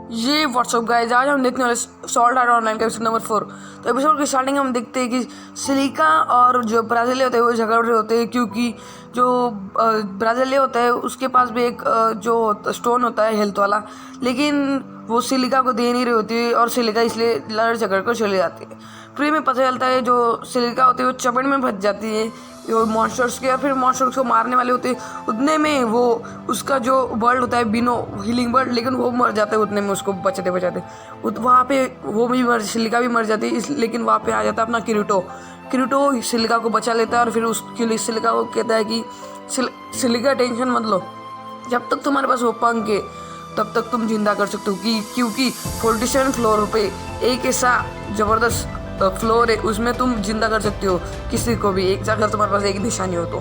ये WhatsApp guys, आज हम देखने वाले सॉल्ट आर्ट ऑनलाइन का एपिसोड नंबर 4। तो एपिसोड की स्टार्टिंग हम देखते हैं कि सिलिका और जो ब्राज़ीलिया होते हैं वो झगड़ रहे होते हैं, क्योंकि जो ब्राज़ीलिया होता है उसके पास भी एक जो स्टोन होता है हेल्थ वाला, लेकिन वो सिलिका को दे नहीं रही होती है और सिलिका इसलिए लड़ झगड़ कर चली जाती है। फिर में पता चलता है जो सिलिका होती है वो चपेट में फंस जाती है वो मॉन्स्टर्स के, और फिर मॉन्स्टर्स को मारने वाले होते हैं। उतने में वो उसका जो बर्ड होता है बिनो हीलिंग बर्ड, लेकिन वो मर जाता है उतने में उसको बचाते बचाते। वहाँ पे वो भी सिलिका भी मर जाती है, लेकिन वहाँ पे आ जाता है अपना किरीटो सिलिका को बचा लेता है और फिर उसके लिए सिलिका को कहता है कि सिलिका टेंशन मत लो, जब तक तुम्हारे पास वो पंख है तब तक तुम जिंदा कर सकते हो, क्योंकि 47 फ्लोर पे एक ऐसा ज़बरदस्त फ्लोर है उसमें तुम जिंदा कर सकते हो किसी को भी, एक अगर तुम्हारे पास एक निशानी हो तो।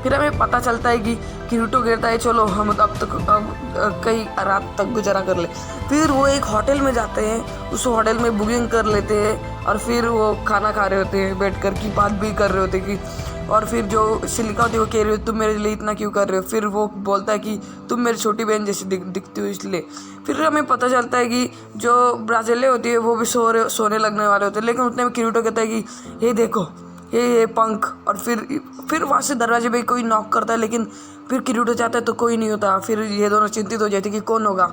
फिर हमें पता चलता है कि किरीटो कहता है चलो हम अब तक कई रात तक गुजारा कर ले। फिर वो एक होटल में जाते हैं, उस होटल में बुकिंग कर लेते हैं और फिर वो खाना खा रहे होते हैं बैठ कर की बात भी कर रहे होते कि, और फिर जो सिलिका होती है वो कह रही हो तुम मेरे लिए इतना क्यों कर रहे हो। फिर वो बोलता है कि तुम मेरी छोटी बहन जैसी दिखती हो इसलिए। फिर हमें पता चलता है कि जो ब्राज़ीलिया होती है वो भी सोने लगने वाले होते हैं, लेकिन उतने में किरीटो कहता है कि ये देखो ये पंख। और फिर वहाँ से दरवाजे पे कोई नॉक करता है, लेकिन फिर किरीटो चाहता है तो कोई नहीं होता। फिर ये दोनों चिंतित हो जाते कि कौन होगा।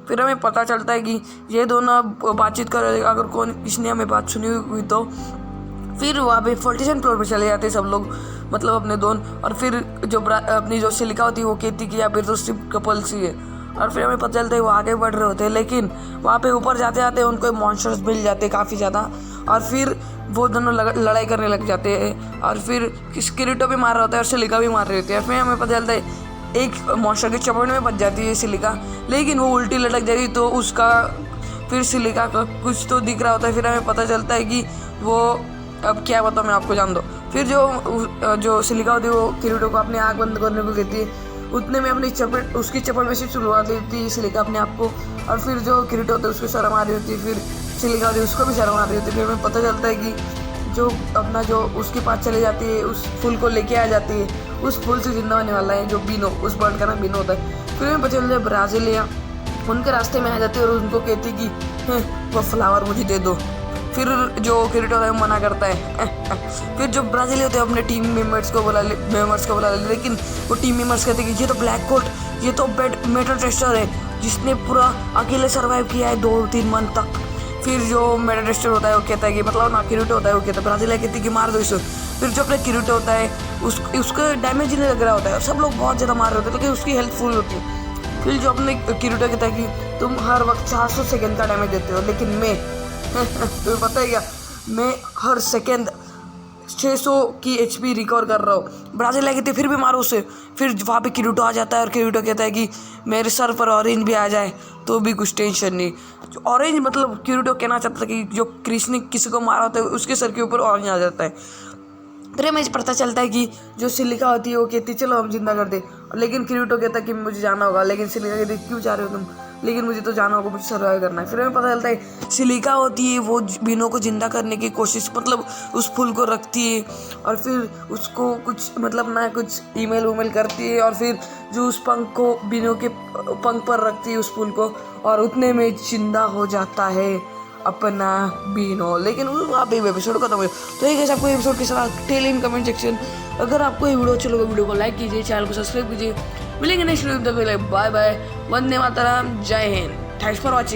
फिर हमें पता चलता है कि ये दोनों बातचीत कर रहे, अगर कौन इसने हमें बात सुनी हुई तो। फिर वहाँ पे 47 फ्लोर पे चले जाते सब लोग, मतलब अपने दोन। और फिर जो अपनी जो सिलिका होती है वो कहती कि या फिर तो सिर्फ कपल्स ही है। और फिर हमें पता चलता है वो आगे बढ़ रहे होते हैं, लेकिन वहाँ पे ऊपर जाते जाते उनको मॉन्स्टर्स मिल जाते हैं काफ़ी ज़्यादा, और फिर वो दोनों लड़ाई करने लग जाते हैं। और फिर किरीटो भी मार रहा होता है और सिलिका भी मार रही होती है। फिर हमें पता चलता है एक मॉन्स्टर की चपेट में बच जाती है सिलिका, लेकिन वो उल्टी लटक जाती तो उसका फिर सिलिका का कुछ तो दिख रहा होता है। फिर हमें पता चलता है कि वो अब क्या बताऊँ मैं आपको, जान दो। फिर जो सिलिका होती है वो किरीटो को अपनी आँख बंद करने को कहती है, उतने में अपनी उसकी चपेट में से छुड़वा देती है सिलिका अपने आप को। और फिर जो किरीटो होता है उसको शर्म आ रही होती है, फिर सिलिका होती है उसको भी शर्म आ रही होती है। फिर हमें पता चलता है कि जो अपना जो उसके पास चले जाती है उस फूल को लेके आ जाती है, उस फूल से जिंदा होने वाला है जो बिनो, उस बर्ड का नाम बिनो होता है। फिर हमें पता चलता है ब्राज़ीलिया उनके रास्ते में आ जाती है और उनको कहती है कि वो फ्लावर मुझे दे दो। फिर जो किरीटो है मना करता है। फिर जो ब्राज़ीलिया होते हैं अपने टीम मेंबर्स को बुला ले, लेकिन वो टीम मेंबर्स कहते हैं कि ये तो ब्लैक कोट, ये तो मेटल टेस्टर है जिसने पूरा अकेले सर्वाइव किया है 2-3 मंथ तक। फिर जो मेटल टेस्टर होता है वो कहता है कि मतलब ना किरीटो होता है वो कहता है, ब्राज़ीलिया कहती है कि मार दो इसे। फिर जो अपने किरीटो होता है उसको डैमेज ही नहीं लग रहा होता है, सब लोग बहुत ज़्यादा मार रहे होते हैं, लेकिन उसकी हेल्थ फुल होती है। फिर जो अपने किरीटो कहता है कि तुम हर वक्त 400 सेकेंड का डैमेज देते हो, लेकिन मैं तुम्हें पता है क्या, मैं हर सेकेंड 600 की HP रिकवर कर रहा हूँ। ब्राज़ीलिया कहती है फिर भी मारो उसे। फिर वहाँ पे किरीटो आ जाता है और किरीटो कहता है कि मेरे सर पर ऑरेंज भी आ जाए तो भी कुछ टेंशन नहीं। जो ऑरेंज मतलब किरीटो कहना चाहता था कि जो कृष्ण ने किसी को मारा होता है उसके सर के ऊपर ऑरेंज आ जाता है। फिर हमें पता चलता है कि जो सिलिका होती है वो कहती है चलो हम जिंदा कर दे, लेकिन किरीटो कहता है कि मुझे जाना होगा। लेकिन सिलिका कहती है क्यों चाह रहे हो तुम, लेकिन मुझे तो जाना होगा, मुझे सर्वाइव करना है। फिर हमें पता चलता है सिलिका होती है वो बिनो को जिंदा करने की कोशिश, मतलब उस फूल को रखती है और फिर उसको कुछ मतलब ना कुछ ईमेल करती है, और फिर जो उस पंख को बिनो के पंख पर रखती है उस फूल को, और उतने में जिंदा हो जाता है अपना बिनो। लेकिन वहाँ पे एपिसोड खत्म हो। तो एक आपको एपिसोड के साथ टेल इन कमेंट सेक्शन। अगर आपको ये वीडियो अच्छा लगा वीडियो को लाइक कीजिए, चैनल को सब्सक्राइब कीजिए। मिलेंगे नेक्स्ट वीडियो में, बाय बाय, वंदे मातरम, जय हिंद, थैंक्स फॉर वॉचिंग।